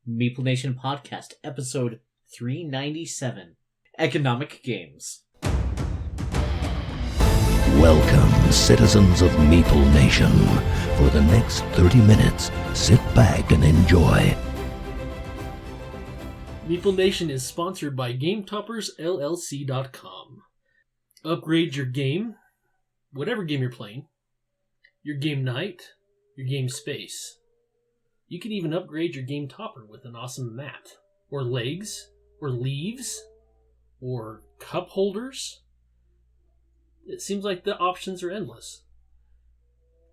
Meeple Nation Podcast, episode 397, Economic Games. Welcome, citizens of Meeple Nation. For the next 30 minutes, sit back and enjoy. Meeple Nation is sponsored by GameToppersLLC.com. Upgrade your game, whatever game you're playing, your game night, your game space. You can even upgrade your game topper with an awesome mat, or legs, or leaves, or cup holders. It seems like the options are endless.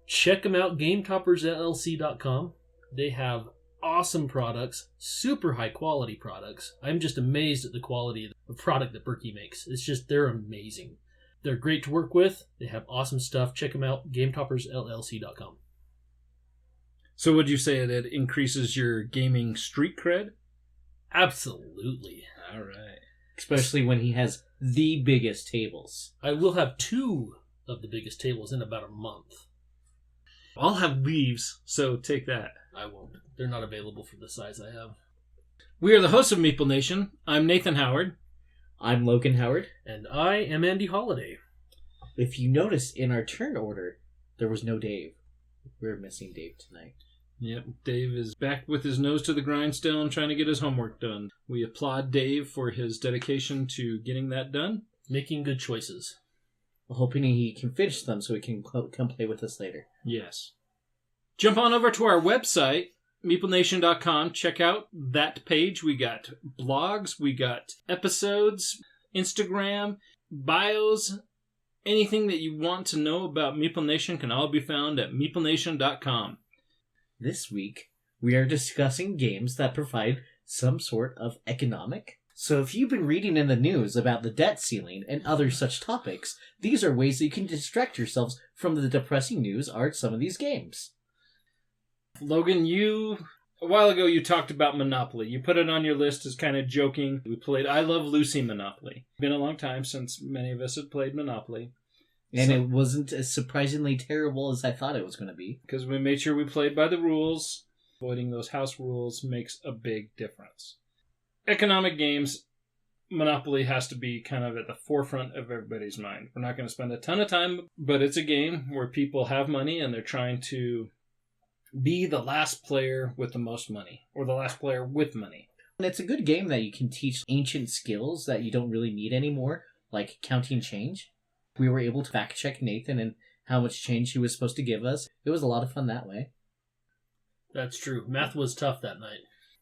Check them out, GameToppersLLC.com. They have awesome products, super high quality products. I'm just amazed at the quality of product that Berkey makes. It's just, they're amazing. They're great to work with. They have awesome stuff. Check them out, GameToppersLLC.com. So would you say that it increases your gaming street cred? Absolutely. All right. Especially when he has the biggest tables. I will have 2 of the biggest tables in about a month. I'll have leaves, so take that. I won't. They're not available for the size I have. We are the hosts of Meeple Nation. I'm Nathan Howard. I'm Logan Howard. And I am Andy Holiday. If you notice in our turn order, there was no Dave. We're missing Dave tonight. Yep, Dave is back with his nose to the grindstone trying to get his homework done. We applaud Dave for his dedication to getting that done. Making good choices. Hoping he can finish them so he can come play with us later. Yes. Jump on over to our website, MeepleNation.com. Check out that page. We got blogs, we got episodes, Instagram, bios. Anything that you want to know about Meeple Nation can all be found at MeepleNation.com. This week, we are discussing games that provide some sort of economic. So if you've been reading in the news about the debt ceiling and other such topics, these are ways that you can distract yourselves from the depressing news are some of these games. Logan, a while ago you talked about Monopoly. You put it on your list as kind of joking. We played I Love Lucy Monopoly. Been a long time since many of us had played Monopoly. And it wasn't as surprisingly terrible as I thought it was going to be. Because we made sure we played by the rules. Avoiding those house rules makes a big difference. Economic games, Monopoly has to be kind of at the forefront of everybody's mind. We're not going to spend a ton of time, but it's a game where people have money and they're trying to be the last player with the most money, or the last player with money. And it's a good game that you can teach ancient skills that you don't really need anymore, like counting change. We were able to fact-check Nathan and how much change he was supposed to give us. It was a lot of fun that way. That's true. Math was tough that night.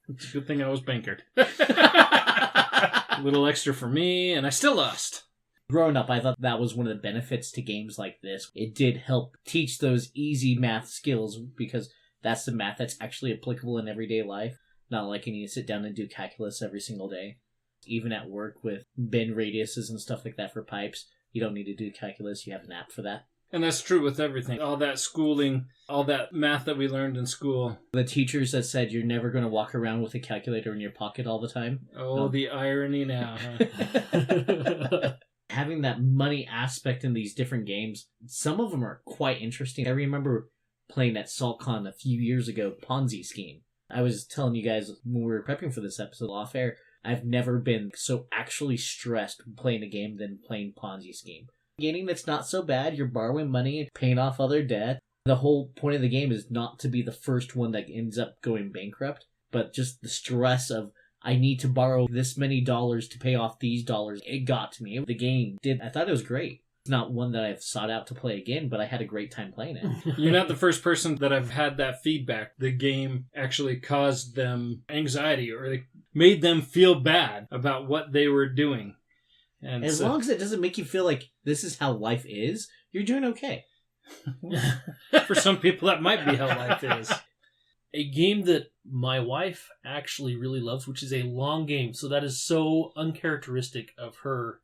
It's a good thing I was bankered. A little extra for me, and I still lost. Growing up, I thought that was one of the benefits to games like this. It did help teach those easy math skills because that's the math that's actually applicable in everyday life. Not like you need to sit down and do calculus every single day. Even at work with bend radiuses and stuff like that for pipes, you don't need to do calculus. You have an app for that. And that's true with everything. All that schooling, all that math that we learned in school. The teachers that said you're never going to walk around with a calculator in your pocket all the time. Oh, no. The irony now, huh? Having that money aspect in these different games, some of them are quite interesting. I remember playing at SaltCon a few years ago, Ponzi Scheme. I was telling you guys when we were prepping for this episode off air, I've never been so actually stressed playing a game than playing Ponzi Scheme. Gaming that's not so bad, you're borrowing money, paying off other debt. The whole point of the game is not to be the first one that ends up going bankrupt, but just the stress of, I need to borrow this many dollars to pay off these dollars. It got to me. The game did. I thought it was great. It's not one that I've sought out to play again, but I had a great time playing it. You're not the first person that I've had that feedback. The game actually caused them anxiety, or it made them feel bad about what they were doing. And as long as it doesn't make you feel like this is how life is, you're doing okay. For some people, that might be how life is. A game that my wife actually really loves, which is a long game, so that is so uncharacteristic of her.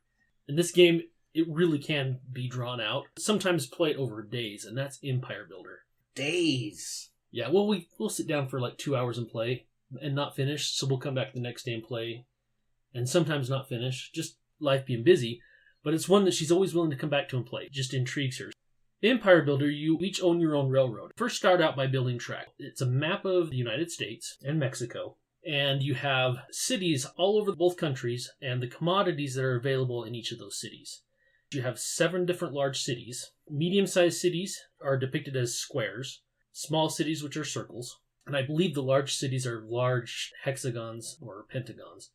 In this game, it really can be drawn out. Sometimes play it over days, and that's Empire Builder. Days? Yeah, well, we'll sit down for like 2 hours and play, and not finish, so we'll come back the next day and play, and sometimes not finish, just life being busy, but it's one that she's always willing to come back to and play. It just intrigues her. Empire Builder, you each own your own railroad. First start out by building track. It's a map of the United States and Mexico. And you have cities all over both countries and the commodities that are available in each of those cities. You have 7 different large cities. Medium-sized cities are depicted as squares, small cities which are circles, and I believe the large cities are large hexagons or pentagons.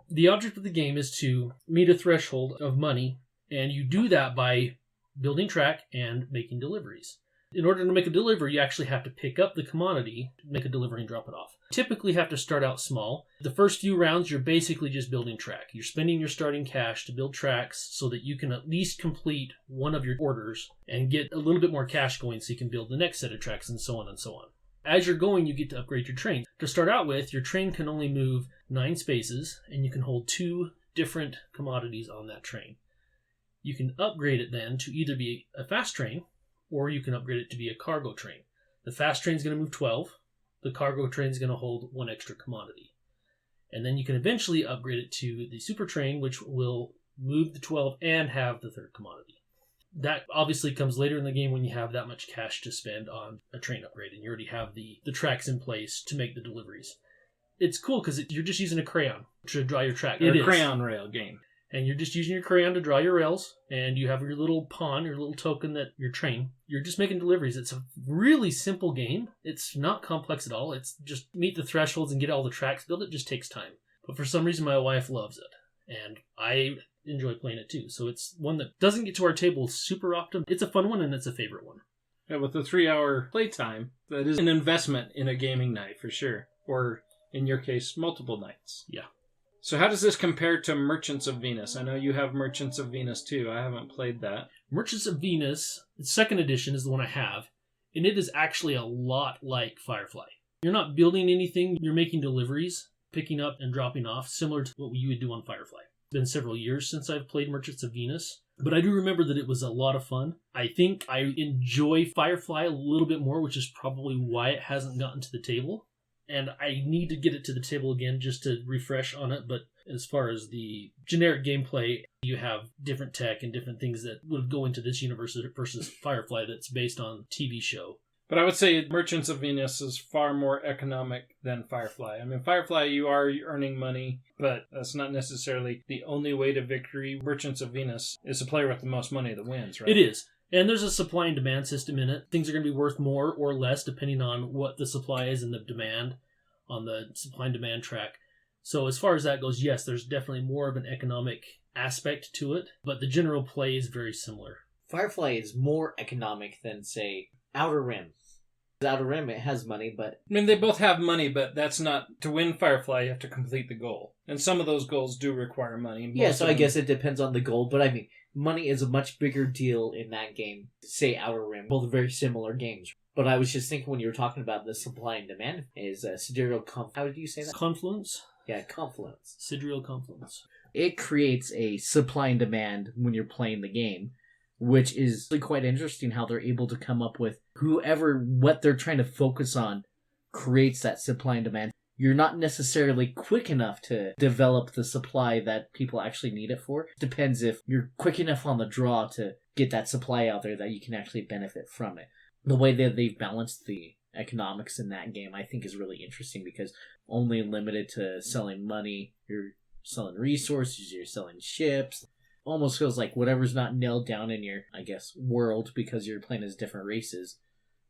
The object of the game is to meet a threshold of money, and you do that by building track and making deliveries. In order to make a delivery, you actually have to pick up the commodity, make a delivery, and drop it off. Typically, you have to start out small. The first few rounds, you're basically just building track. You're spending your starting cash to build tracks so that you can at least complete one of your orders and get a little bit more cash going so you can build the next set of tracks, and so on and so on. As you're going, you get to upgrade your train. To start out with, your train can only move 9 spaces, and you can hold 2 different commodities on that train. You can upgrade it then to either be a fast train, or you can upgrade it to be a cargo train. The fast train is going to move 12. The cargo train is going to hold 1 extra commodity. And then you can eventually upgrade it to the super train, which will move the 12 and have the 3rd commodity. That obviously comes later in the game when you have that much cash to spend on a train upgrade, and you already have the tracks in place to make the deliveries. It's cool because you're just using a crayon to draw your track. It is a crayon rail game. And you're just using your crayon to draw your rails, and you have your little pawn, your little token, that your train. You're just making deliveries. It's a really simple game. It's not complex at all. It's just meet the thresholds and get all the tracks built. It just takes time. But for some reason, my wife loves it, and I enjoy playing it too. So it's one that doesn't get to our table super often. It's a fun one, and it's a favorite one. Yeah, with the 3-hour playtime, that is an investment in a gaming night for sure. Or, in your case, multiple nights. Yeah. So how does this compare to Merchants of Venus? I know you have Merchants of Venus too. I haven't played that. Merchants of Venus, the 2nd edition, is the one I have, and it is actually a lot like Firefly. You're not building anything, you're making deliveries, picking up and dropping off, similar to what you would do on Firefly. It's been several years since I've played Merchants of Venus, but I do remember that it was a lot of fun. I think I enjoy Firefly a little bit more, which is probably why it hasn't gotten to the table. And I need to get it to the table again just to refresh on it. But as far as the generic gameplay, you have different tech and different things that would go into this universe versus Firefly that's based on TV show. But I would say Merchants of Venus is far more economic than Firefly. I mean, Firefly, you are earning money, but that's not necessarily the only way to victory. Merchants of Venus is the player with the most money that wins, right? It is. And there's a supply and demand system in it. Things are going to be worth more or less depending on what the supply is and the demand on the supply and demand track. So as far as that goes, yes, there's definitely more of an economic aspect to it, but the general play is very similar. Firefly is more economic than, say, Outer Rim. Outer Rim, it has money, but... I mean, they both have money, but that's not... To win Firefly, you have to complete the goal. And some of those goals do require money. Yeah, so I guess it depends on the goal, but I mean, money is a much bigger deal in that game. Say Outer Rim. Both very similar games. But I was just thinking when you were talking about the supply and demand is sidereal how did you say that? Confluence? Yeah, confluence. Sidereal confluence. It creates a supply and demand when you're playing the game, which is really quite interesting how they're able to come up with what they're trying to focus on creates that supply and demand. You're not necessarily quick enough to develop the supply that people actually need it for. Depends if you're quick enough on the draw to get that supply out there that you can actually benefit from it. The way that they've balanced the economics in that game, I think, is really interesting because only limited to selling money, you're selling resources, you're selling ships. Almost feels like whatever's not nailed down in your, I guess, world because you're playing as different races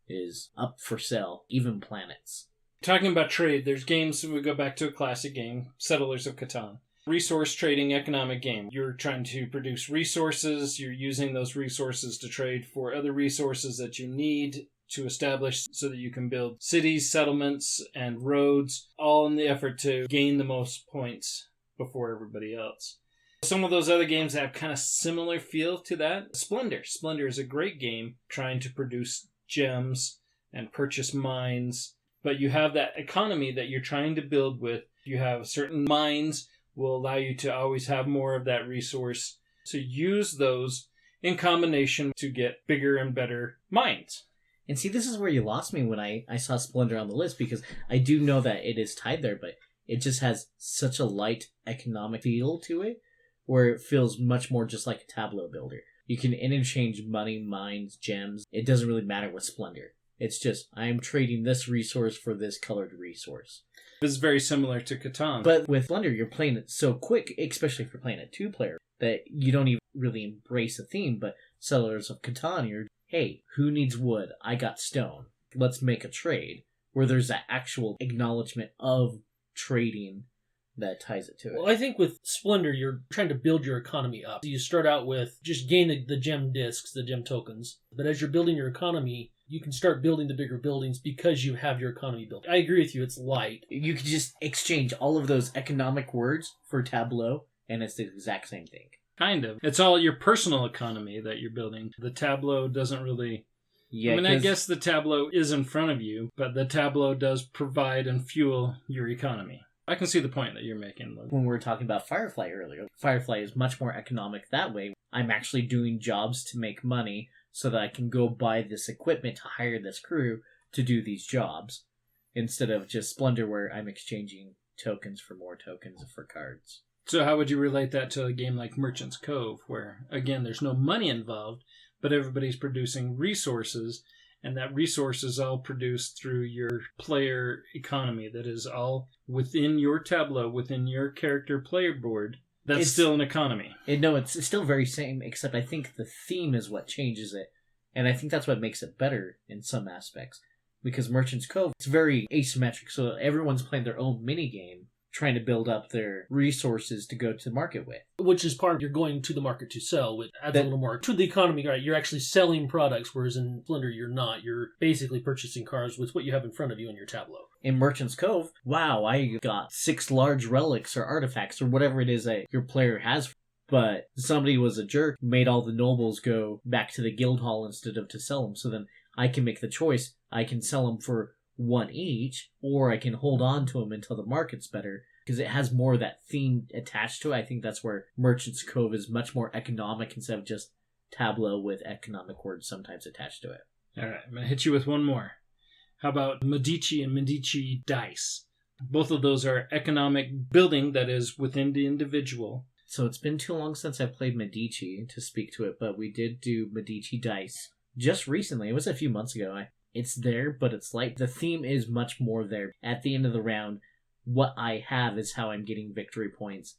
is up for sale, even planets. Talking about trade, there's games, we go back to a classic game, Settlers of Catan. Resource trading economic game. You're trying to produce resources, you're using those resources to trade for other resources that you need to establish so that you can build cities, settlements, and roads, all in the effort to gain the most points before everybody else. Some of those other games have kind of similar feel to that. Splendor. Splendor is a great game trying to produce gems and purchase mines, but you have that economy that you're trying to build with. You have certain mines will allow you to always have more of that resource to use those in combination to get bigger and better mines. And see, this is where you lost me when I saw Splendor on the list because I do know that it is tied there, but it just has such a light economic feel to it where it feels much more just like a tableau builder. You can interchange money, mines, gems. It doesn't really matter with Splendor. It's just, I'm trading this resource for this colored resource. This is very similar to Catan. But with Splendor, you're playing it so quick, especially if you're playing a 2-player, that you don't even really embrace a theme. But Settlers of Catan, you're, hey, who needs wood? I got stone. Let's make a trade. Where there's that actual acknowledgement of trading that ties it to it. Well, I think with Splendor, you're trying to build your economy up. You start out with just gain the gem discs, the gem tokens. But as you're building your economy, you can start building the bigger buildings because you have your economy built. I agree with you, it's light. You could just exchange all of those economic words for Tableau, and it's the exact same thing. Kind of. It's all your personal economy that you're building. The Tableau doesn't really... Yeah, I guess the Tableau is in front of you, but the Tableau does provide and fuel your economy. I can see the point that you're making. When we were talking about Firefly earlier, Firefly is much more economic that way. I'm actually doing jobs to make money so that I can go buy this equipment to hire this crew to do these jobs, instead of just Splendor where I'm exchanging tokens for more tokens for cards. So how would you relate that to a game like Merchant's Cove, where, again, there's no money involved, but everybody's producing resources, and that resource is all produced through your player economy that is all within your Tableau, within your character player board. That's still an economy. It's still very same, except I think the theme is what changes it. And I think that's what makes it better in some aspects. Because Merchant's Cove, it's very asymmetric, so everyone's playing their own mini-game, trying to build up their resources to go to market with. Which is part of you're going to the market to sell, which adds a little more to the economy, right? You're actually selling products, whereas in Splendor you're not. You're basically purchasing cards with what you have in front of you in your Tableau. In Merchant's Cove, wow, I got 6 large relics or artifacts or whatever it is that your player has. But somebody was a jerk, made all the nobles go back to the guild hall instead of to sell them. So then I can make the choice. I can sell them for 1 each, or I can hold on to them until the market's better, because it has more of that theme attached to it. I think that's where Merchant's Cove is much more economic instead of just Tableau with economic words sometimes attached to it. All right, I'm going to hit you with one more. How about Medici and Medici dice? Both of those are economic building that is within the individual. So it's been too long since I played Medici to speak to it, but we did do Medici dice just recently. It was a few months ago. It's there, but it's like the theme is much more there. At the end of the round, what I have is how I'm getting victory points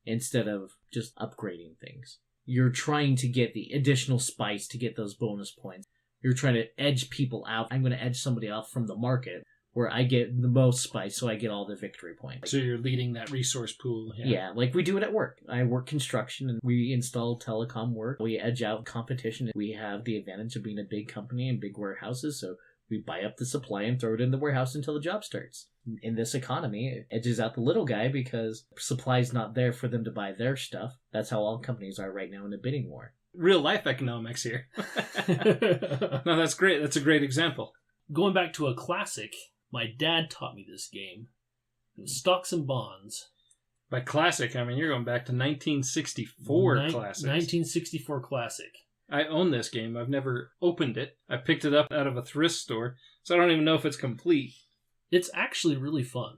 instead of just upgrading things. You're trying to get the additional spice to get those bonus points. You're trying to edge people out. I'm going to edge somebody off from the market where I get the most spice, so I get all the victory points. So you're leading that resource pool. Yeah, like we do it at work. I work construction, and we install telecom work. We edge out competition. We have the advantage of being a big company and big warehouses, so we buy up the supply and throw it in the warehouse until the job starts. In this economy, it edges out the little guy because supply's not there for them to buy their stuff. That's how all companies are right now in a bidding war. Real life economics here. No, that's great. That's a great example. Going back to a classic, my dad taught me this game. It was Stocks and Bonds. By classic, I mean you're going back to 1964 classics. 1964 classic. I own this game. I've never opened it. I picked it up out of a thrift store, so I don't even know if it's complete. It's actually really fun.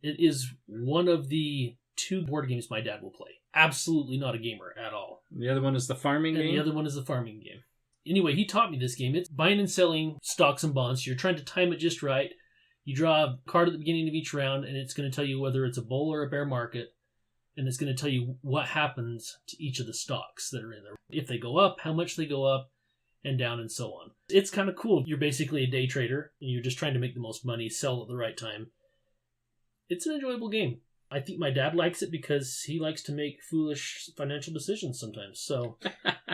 It is one of the 2 board games my dad will play. Absolutely not a gamer at all. The other one is the farming game? The other one is the farming game. Anyway, he taught me this game. It's buying and selling stocks and bonds. You're trying to time it just right. You draw a card at the beginning of each round, and it's going to tell you whether it's a bull or a bear market. And it's going to tell you what happens to each of the stocks that are in there. If they go up, how much they go up, and down, and so on. It's kind of cool. You're basically a day trader, and you're just trying to make the most money, sell at the right time. It's an enjoyable game. I think my dad likes it because he likes to make foolish financial decisions sometimes. So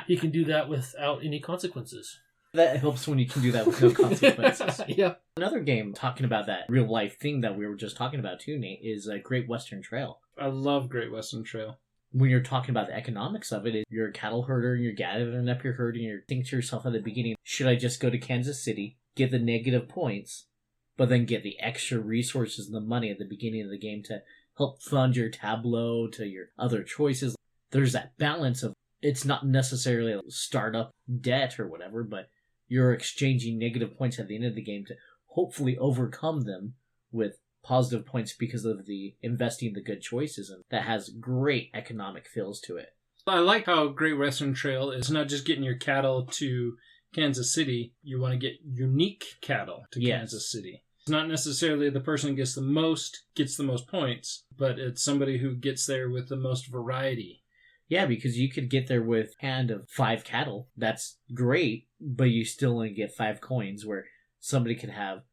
he can do that without any consequences. That helps when you can do that with no consequences. Yeah. Another game talking about that real life thing that we were just talking about too, Nate, is Great Western Trail. I love Great Western Trail. When you're talking about the economics of it, you're a cattle herder, and you're gathering up your herd, and you're thinking to yourself at the beginning, should I just go to Kansas City, get the negative points, but then get the extra resources and the money at the beginning of the game to help fund your Tableau to your other choices? There's that balance of, it's not necessarily a startup debt or whatever, but you're exchanging negative points at the end of the game to hopefully overcome them with positive points because of the investing the good choices, and that has great economic feels to it. I like how Great Western Trail is not just getting your cattle to Kansas City. You want to get unique cattle to Kansas City. It's not necessarily the person who gets the most points, but it's somebody who gets there with the most variety. Yeah, because you could get there with hand of 5 cattle. That's great, but you still only get 5 coins, where somebody could have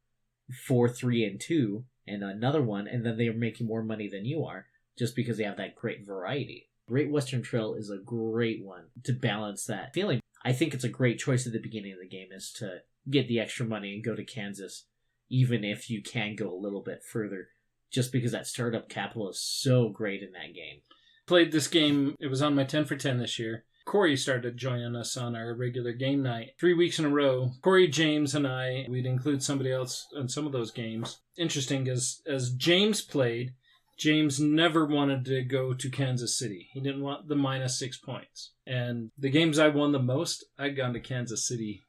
4, 3, and 2, and another one, and then they're making more money than you are, just because they have that great variety. Great Western Trail is a great one to balance that feeling. I think it's a great choice at the beginning of the game is to get the extra money and go to Kansas, even if you can go a little bit further, just because that startup capital is so great in that game. Played this game, it was on my 10 for 10 this year. Corey started joining us on our regular game night 3 weeks in a row. Corey, James, and I, we'd include somebody else in some of those games. Interesting, as James played, James never wanted to go to Kansas City. He didn't want the -6 points. And the games I won the most, I'd gone to Kansas City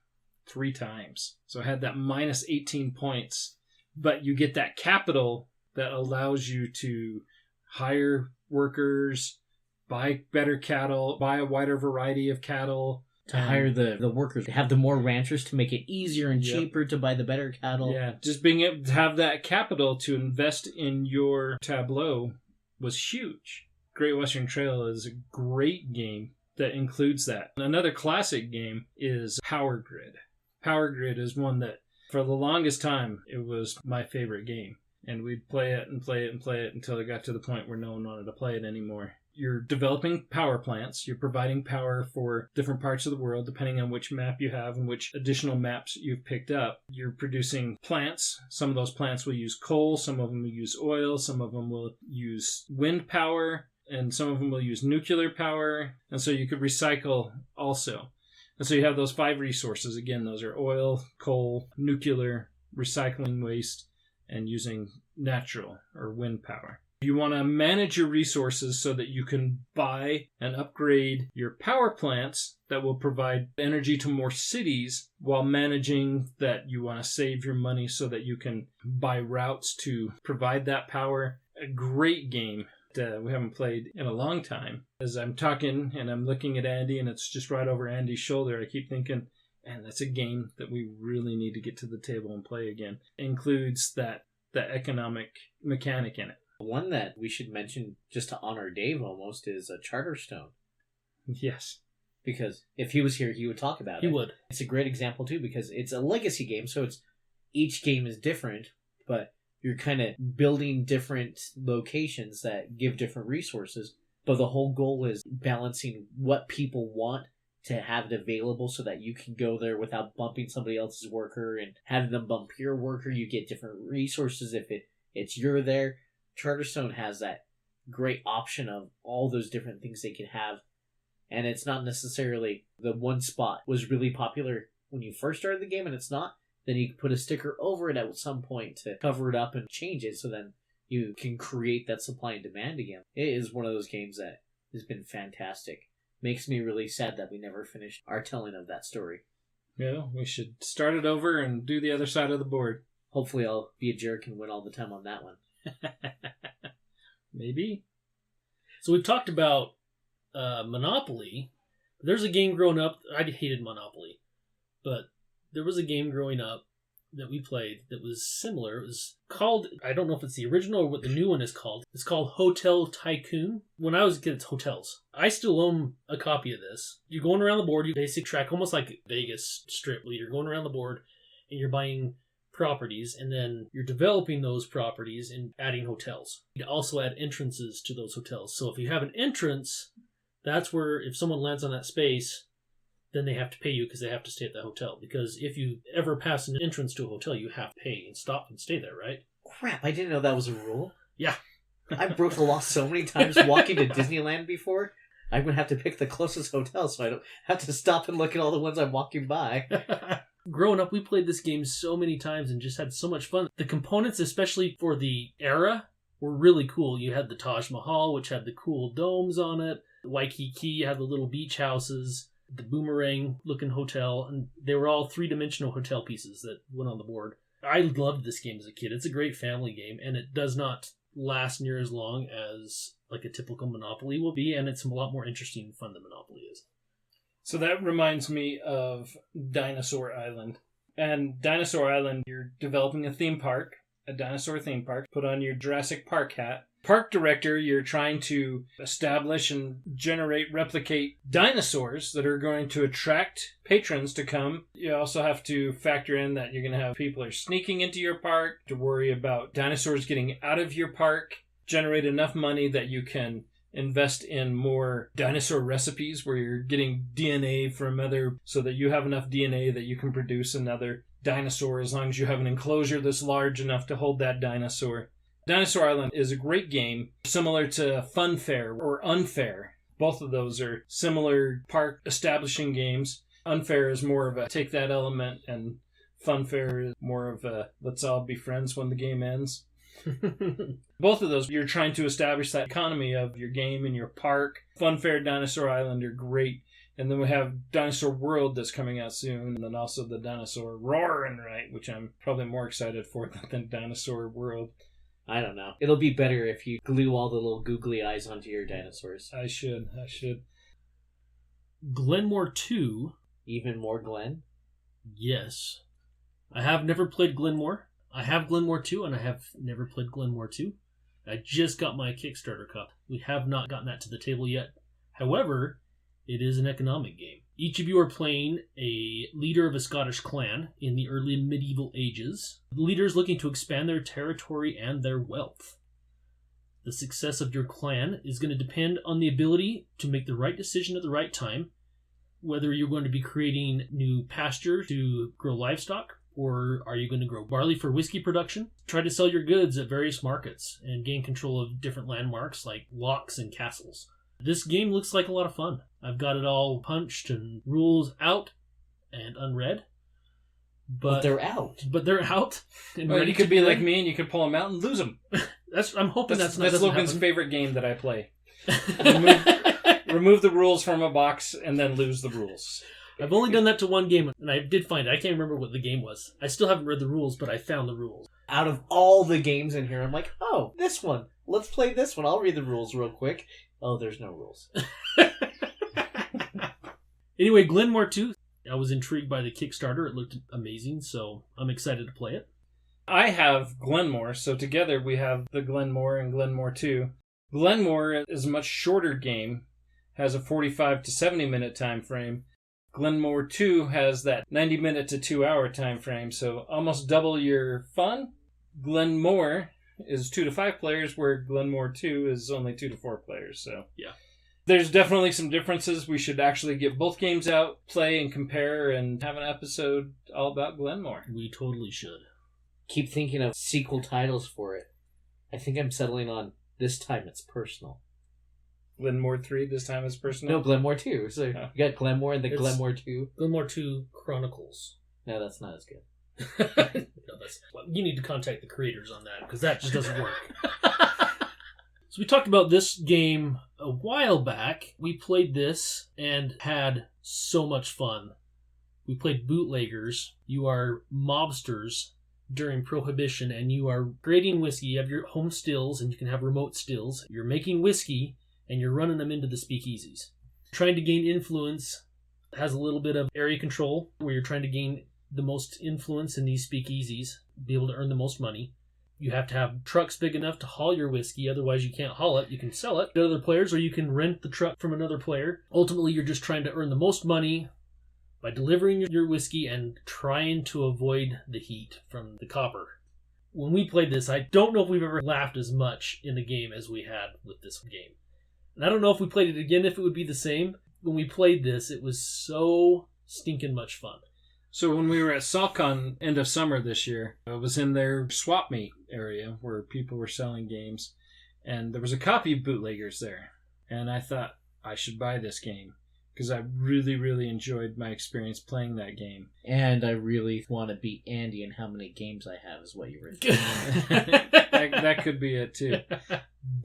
3 times. So I had that -18 points. But you get that capital that allows you to hire workers, buy better cattle, buy a wider variety of cattle. To hire the workers, have the more ranchers to make it easier and cheaper to buy the better cattle. Yeah, just being able to have that capital to invest in your tableau was huge. Great Western Trail is a great game that includes that. Another classic game is Power Grid. Power Grid is one that, for the longest time, it was my favorite game. And we'd play it and play it and play it until it got to the point where no one wanted to play it anymore. You're developing power plants. You're providing power for different parts of the world, depending on which map you have and which additional maps you've picked up. You're producing plants. Some of those plants will use coal. Some of them will use oil. Some of them will use wind power. And some of them will use nuclear power. And so you could recycle also. And so you have those 5 resources. Again, those are oil, coal, nuclear, recycling waste, and using natural or wind power. You want to manage your resources so that you can buy and upgrade your power plants that will provide energy to more cities, while managing that you want to save your money so that you can buy routes to provide that power. A great game that we haven't played in a long time. As I'm talking and I'm looking at Andy and it's just right over Andy's shoulder, I keep thinking, man, that's a game that we really need to get to the table and play again. It includes that economic mechanic in it. One that we should mention, just to honor Dave almost, is a Charterstone. Yes. Because if he was here, he would talk about it. He would. It's a great example, too, because it's a legacy game, so each game is different, but you're kind of building different locations that give different resources, but the whole goal is balancing what people want to have it available so that you can go there without bumping somebody else's worker and having them bump your worker. You get different resources if it's you're there. Charterstone has that great option of all those different things they can have. And it's not necessarily the one spot was really popular when you first started the game and it's not. Then you can put a sticker over it at some point to cover it up and change it so then you can create that supply and demand again. It is one of those games that has been fantastic. Makes me really sad that we never finished our telling of that story. Yeah, we should start it over and do the other side of the board. Hopefully I'll be a jerk and win all the time on that one. Maybe. So we've talked about Monopoly. There's a game growing up. I hated Monopoly. But there was a game growing up that we played that was similar. It was called, I don't know if it's the original or what the new one is called. It's called Hotel Tycoon. When I was a kid, it's hotels. I still own a copy of this. You're going around the board. You basic track, almost like Vegas Strip. You're going around the board and you're buying properties, and then you're developing those properties and adding hotels. You also add entrances to those hotels. So if you have an entrance, that's where if someone lands on that space, then they have to pay you because they have to stay at that hotel. Because if you ever pass an entrance to a hotel, you have to pay and stop and stay there, right? Crap, I didn't know that was a rule. Yeah. I broke the law so many times walking to Disneyland before. I'm going to have to pick the closest hotel so I don't have to stop and look at all the ones I'm walking by. Growing up, we played this game so many times and just had so much fun. The components, especially for the era, were really cool. You had the Taj Mahal, which had the cool domes on it. Waikiki had the little beach houses. The boomerang-looking hotel. And they were all three-dimensional hotel pieces that went on the board. I loved this game as a kid. It's a great family game, and it does not last near as long as like a typical Monopoly will be, and it's a lot more interesting and fun than Monopoly is. So that reminds me of Dinosaur Island. And Dinosaur Island, you're developing a theme park, a dinosaur theme park. Put on your Jurassic Park hat. Park director, you're trying to establish and replicate dinosaurs that are going to attract patrons to come. You also have to factor in that you're going to have people are sneaking into your park, to worry about dinosaurs getting out of your park, generate enough money that you can invest in more dinosaur recipes where you're getting DNA from other, so that you have enough DNA that you can produce another dinosaur as long as you have an enclosure that's large enough to hold that dinosaur. Dinosaur Island is a great game, similar to Funfair or Unfair. Both of those are similar park establishing games. Unfair is more of a take that element, and Funfair is more of a let's all be friends when the game ends. Both of those, you're trying to establish that economy of your game and your park. Funfair, Dinosaur Island are great. And then we have Dinosaur World that's coming out soon. And then also the Dinosaur Roar and Right, which I'm probably more excited for than Dinosaur World. I don't know. It'll be better if you glue all the little googly eyes onto your dinosaurs. I should. Glenmore 2. Even more Glen? Yes. I have never played Glenmore. I have Glenmore 2, and I have never played Glenmore 2. I just got my Kickstarter cup. We have not gotten that to the table yet. However, it is an economic game. Each of you are playing a leader of a Scottish clan in the early medieval ages. The leader is looking to expand their territory and their wealth. The success of your clan is going to depend on the ability to make the right decision at the right time, whether you're going to be creating new pasture to grow livestock, or are you going to grow barley for whiskey production? Try to sell your goods at various markets and gain control of different landmarks like locks and castles. This game looks like a lot of fun. I've got it all punched and rules out and unread. But they're out. And well, ready you could to be play. like me and you could pull them out and lose them. I'm hoping That's doesn't Logan's happen. favorite game that I play. Remove the rules from a box and then lose the rules. I've only done that to one game, and I did find it. I can't remember what the game was. I still haven't read the rules, but I found the rules. Out of all the games in here, I'm like, oh, this one. Let's play this one. I'll read the rules real quick. Oh, there's no rules. Anyway, Glenmore 2. I was intrigued by the Kickstarter. It looked amazing, so I'm excited to play it. I have Glenmore, so together we have the Glenmore and Glenmore 2. Glenmore is a much shorter game, has a 45 to 70 minute time frame. Glenmore 2 has that 90 minute to 2 hour time frame, so almost double your fun. Glenmore is 2 to 5 players, where Glenmore 2 is only 2 to 4 players, so yeah. There's definitely some differences. We should actually get both games out, play and compare, and have an episode all about Glenmore. We totally should. Keep thinking of sequel titles for it. I think I'm settling on This Time It's Personal. Glenmore 3, this time is personal? No, Glenmore 2. So you got Glenmore and It's Glenmore 2. Glenmore 2 Chronicles. No, that's not as good. You need to contact the creators on that, because that just doesn't work. So we talked about this game a while back. We played this and had so much fun. We played Bootleggers. You are mobsters during Prohibition, and you are creating whiskey. You have your home stills, and you can have remote stills. You're making whiskey, and you're running them into the speakeasies. Trying to gain influence has a little bit of area control, where you're trying to gain the most influence in these speakeasies, be able to earn the most money. You have to have trucks big enough to haul your whiskey, otherwise you can't haul it. You can sell it to other players, or you can rent the truck from another player. Ultimately, you're just trying to earn the most money by delivering your whiskey and trying to avoid the heat from the copper. When we played this, I don't know if we've ever laughed as much in the game as we had with this game. And I don't know if we played it again, if it would be the same. When we played this, it was so stinking much fun. So when we were at SaltCon end of summer this year, I was in their swap meet area where people were selling games, and there was a copy of Bootleggers there. And I thought I should buy this game because I really, really enjoyed my experience playing that game. And I really want to beat Andy in how many games I have is what you were saying. that could be it too.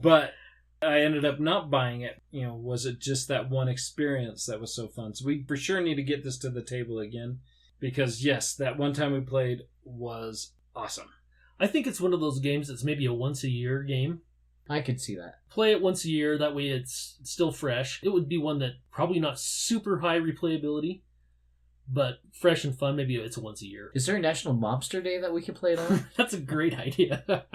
But I ended up not buying it. Was it just that one experience that was so fun? So we for sure need to get this to the table again. Because, yes, that one time we played was awesome. I think it's one of those games that's maybe a once-a-year game. I could see that. Play it once a year, that way it's still fresh. It would be one that probably not super high replayability, but fresh and fun. Maybe it's once a year. Is there a National Mobster Day that we could play it on? That's a great idea.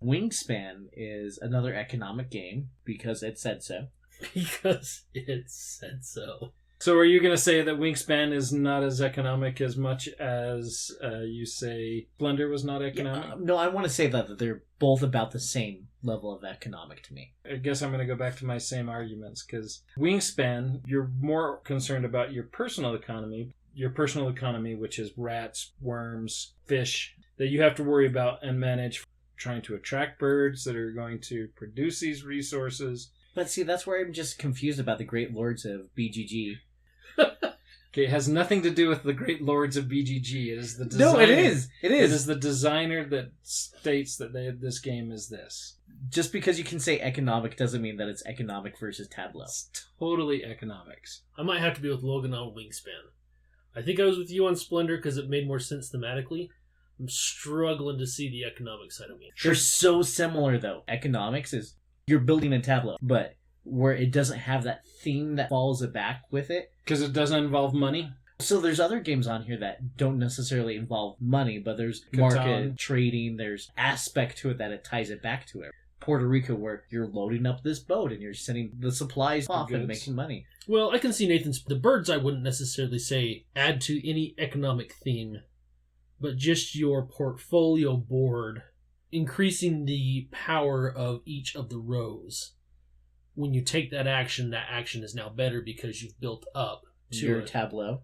Wingspan is another economic game because it said so. Because it said so. So are you going to say that Wingspan is not as economic as much as you say Splendor was not economic? Yeah, no, I want to say that they're both about the same level of economic to me. I guess I'm going to go back to my same arguments, because Wingspan, you're more concerned about your personal economy, which is rats, worms, fish, that you have to worry about and manage, trying to attract birds that are going to produce these resources. But see, that's where I'm just confused about the Great Lords of BGG. Okay, it has nothing to do with the Great Lords of BGG. It is the designer. No, it is. It is. It is the designer that states that this game is this. Just because you can say economic doesn't mean that it's economic versus Tableau. It's totally economics. I might have to be with Logan on Wingspan. I think I was with you on Splendor because it made more sense thematically. I'm struggling to see the economic side of it. They're so similar, though. Economics is you're building a Tableau, but where it doesn't have that theme that follows it back with it. Because it doesn't involve money? So there's other games on here that don't necessarily involve money, but there's Catan. market, trading, there's aspect to it that it ties it back to it. Puerto Rico, where you're loading up this boat and you're sending the supplies off and making money. Well, I can see Nathan's... The birds I wouldn't necessarily say add to any economic theme, but just your portfolio board, increasing the power of each of the rows. When you take that action is now better because you've built up to your it. Tableau.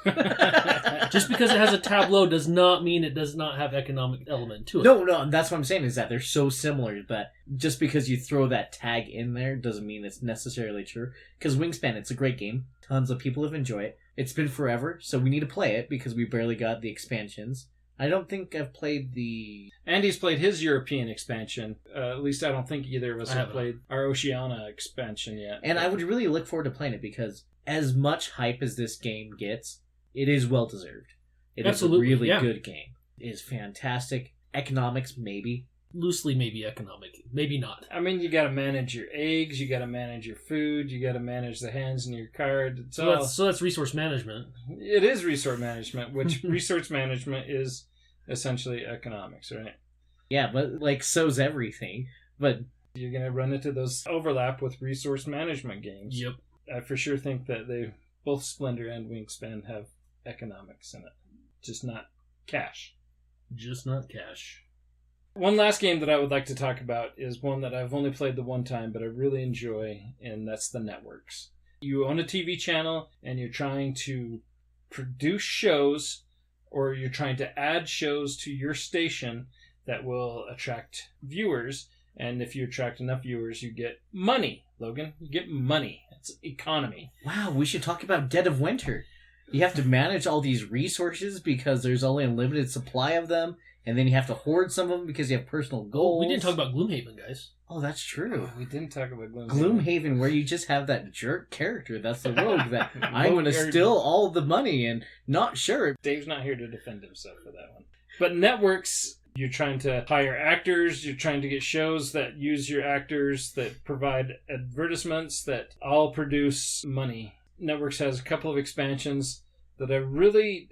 Just because it has a tableau does not mean it does not have economic element to it. No, that's what I'm saying is that they're so similar that just because you throw that tag in there doesn't mean it's necessarily true. Because Wingspan, it's a great game. Tons of people have enjoyed it. It's been forever, so we need to play it because we barely got the expansions. I don't think I've played the... Andy's played his European expansion. At least I don't think either of us have played our Oceania expansion yet. And I would really look forward to playing it because as much hype as this game gets, it is well-deserved. It Absolutely, is a really good game. It is fantastic. Economics, maybe. Loosely maybe economic. Maybe not. I mean, you got to manage your eggs, you got to manage your food, you got to manage the hands in your card. So that's resource management. It is resource management, which resource management is essentially economics, right? Yeah, but so's everything. But you're going to run into those overlap with resource management games. Yep. I for sure think that both Splendor and Wingspan have economics in it. Just not cash. Just not cash. One last game that I would like to talk about is one that I've only played the one time, but I really enjoy, and that's the networks. You own a TV channel, and you're trying to produce shows, or you're trying to add shows to your station that will attract viewers, and if you attract enough viewers, you get money, Logan. You get money. It's economy. Wow, we should talk about Dead of Winter. You have to manage all these resources because there's only a limited supply of them, and then you have to hoard some of them because you have personal goals. We didn't talk about Gloomhaven, guys. Oh, that's true. We didn't talk about Gloomhaven. Gloomhaven, where you just have that jerk character. That's the rogue that I'm going to steal all the money and not sure. Dave's not here to defend himself for that one. But networks, you're trying to hire actors, you're trying to get shows that use your actors, that provide advertisements, that all produce money. Networks has a couple of expansions that I really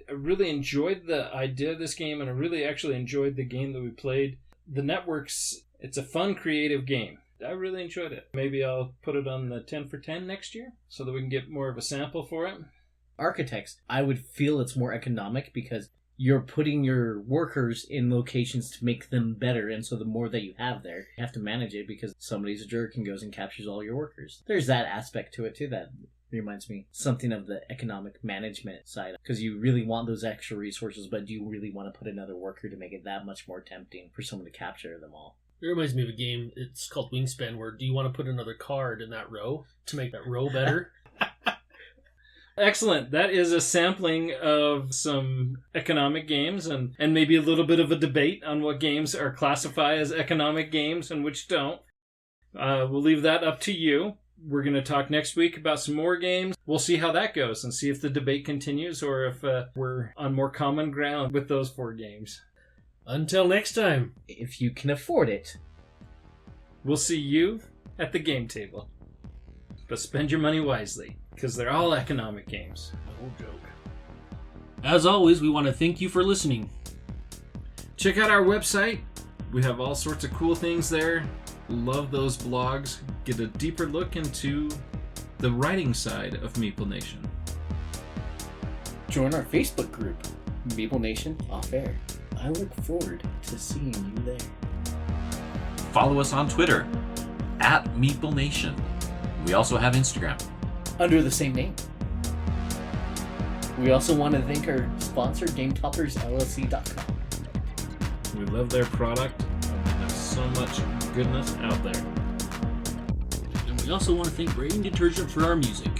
enjoyed the idea of this game, and I really actually enjoyed the game that we played. The Networks, it's a fun, creative game. I really enjoyed it. Maybe I'll put it on the 10 for 10 next year so that we can get more of a sample for it. Architects, I would feel it's more economic because you're putting your workers in locations to make them better, and so the more that you have there, you have to manage it because somebody's a jerk and goes and captures all your workers. There's that aspect to it too that reminds me something of the economic management side, because you really want those extra resources, but do you really want to put another worker to make it that much more tempting for someone to capture them all? It reminds me of a game, it's called Wingspan, where do you want to put another card in that row to make that row better? Excellent. That is a sampling of some economic games and maybe a little bit of a debate on what games are classified as economic games and which don't. We'll leave that up to you. We're going to talk next week about some more games. We'll see how that goes and see if the debate continues or if we're on more common ground with those 4 games. Until next time. If you can afford it. We'll see you at the game table. But spend your money wisely, because they're all economic games. No joke. As always, we want to thank you for listening. Check out our website. We have all sorts of cool things there. Love those blogs. Get a deeper look into the writing side of Meeple Nation. Join our Facebook group, Meeple Nation Off Air. I look forward to seeing you there. Follow us on Twitter @MeepleNation. We also have Instagram. Under the same name. We also want to thank our sponsor, GameToppersLLC.com. We love their product, and they have so much goodness out there. And we also want to thank Braiding Detergent for our music.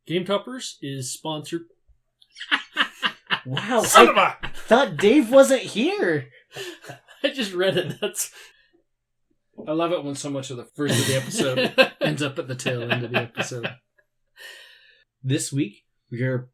Game Toppers is sponsored. Wow, Son of a... thought Dave wasn't here. I just read it. That's. I love it when so much of the first of the episode ends up at the tail end of the episode. This week, we are...